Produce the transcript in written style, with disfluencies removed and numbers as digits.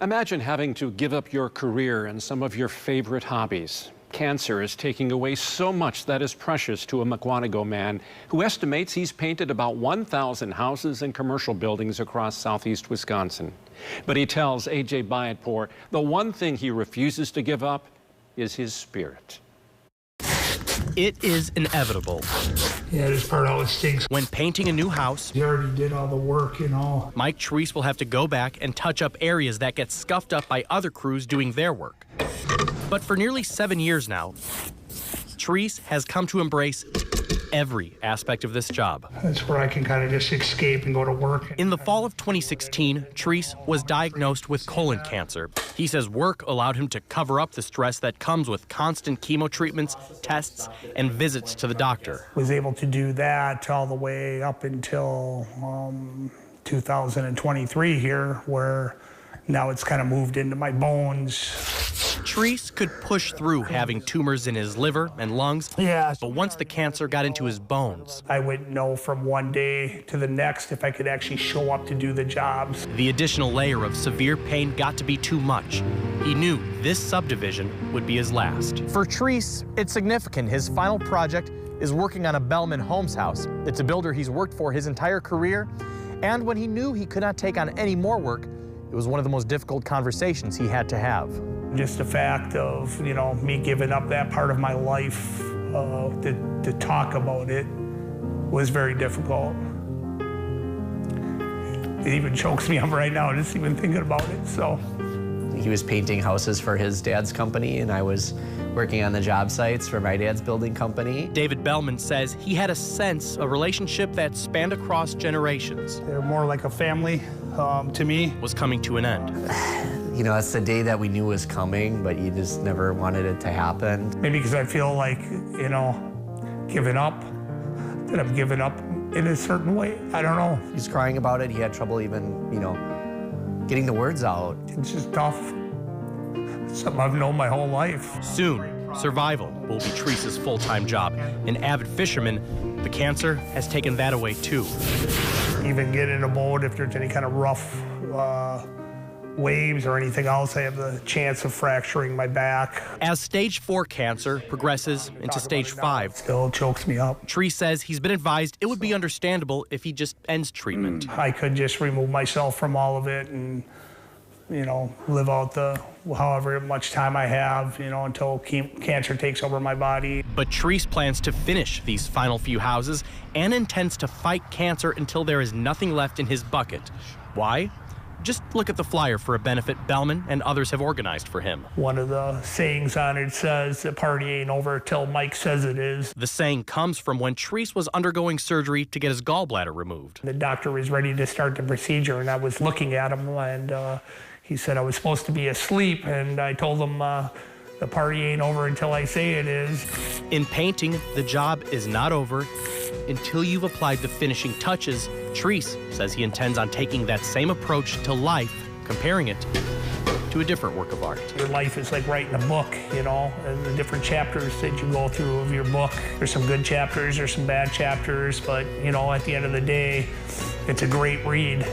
Imagine having to give up your career and some of your favorite hobbies. Cancer is taking away so much that is precious to a Mukwonago man who estimates he's painted about 1,000 houses and commercial buildings across southeast Wisconsin. But he tells A.J. Bayatpour the one thing he refuses to give up is his spirit. It is inevitable. Yeah, this part always stinks. When painting a new house, You already did all the work, you know. Mike Trease will have to go back and touch up areas that get scuffed up by other crews doing their work. But for nearly 7 years now, Trease has come to embrace every aspect of this job. That's where I can kind of just escape and go to work. In the fall of 2016, Trease was diagnosed with colon cancer. He says work allowed him to cover up the stress that comes with constant chemo treatments, tests, and visits to the doctor. Was able to do that all the way up until 2023 here, where now it's kind of moved into my bones. Trease could push through having tumors in his liver and lungs, Yeah. but once the cancer got into his bones, I wouldn't know from one day to the next if I could actually show up to do the jobs. the additional layer of severe pain got to be too much. He knew this subdivision would be his last. For Trease, it's significant. His final project is working on a Bellman Homes house. It's a builder he's worked for his entire career, and when he knew he could not take on any more work, it was one of the most difficult conversations he had to have. Just the fact of, you know, me giving up that part of my life to talk about it was very difficult. It even chokes me up right now just even thinking about it, so. He was painting houses for his dad's company, and I was working on the job sites for my dad's building company. David Bellman says he had a sense, a relationship that spanned across generations, They're more like a family to me. was coming to an end. You know, it's the day that we knew was coming, but you just never wanted it to happen. Maybe because I feel like, you know, giving up, that I'm giving up in a certain way. I don't know. He was crying about it. He had trouble even, you know, getting the words out. It's just tough. It's something I've known my whole life. Soon, survival will be Trease's full-time job. An avid fisherman, the cancer has taken that away too. Even get in a boat if there's any kind of rough waves or anything else, I have the chance of fracturing my back. As stage 4 cancer progresses into stage 5, Still chokes me up. Trease says he's been advised it would be understandable if he just ends treatment. I could just remove myself from all of it and, you know, live out the however much time I have, you know, until cancer takes over my body. But Trease plans to finish these final few houses and intends to fight cancer until there is nothing left in his bucket. Why? Just look at the flyer for a benefit Bellman and others have organized for him. One of the sayings on it says, the party ain't over till Mike says it is. The saying comes from when Trease was undergoing surgery to get his gallbladder removed. The doctor was ready to start the procedure, and I was looking at him, and he said I was supposed to be asleep, and I told him the party ain't over until I say it is. In painting, the job is not over until you've applied the finishing touches. Trease says he intends on taking that same approach to life, comparing it to a different work of art. Your life is like writing a book, you know, and the different chapters that you go through of your book. There's some good chapters, there's some bad chapters, but, you know, at the end of the day, it's a great read.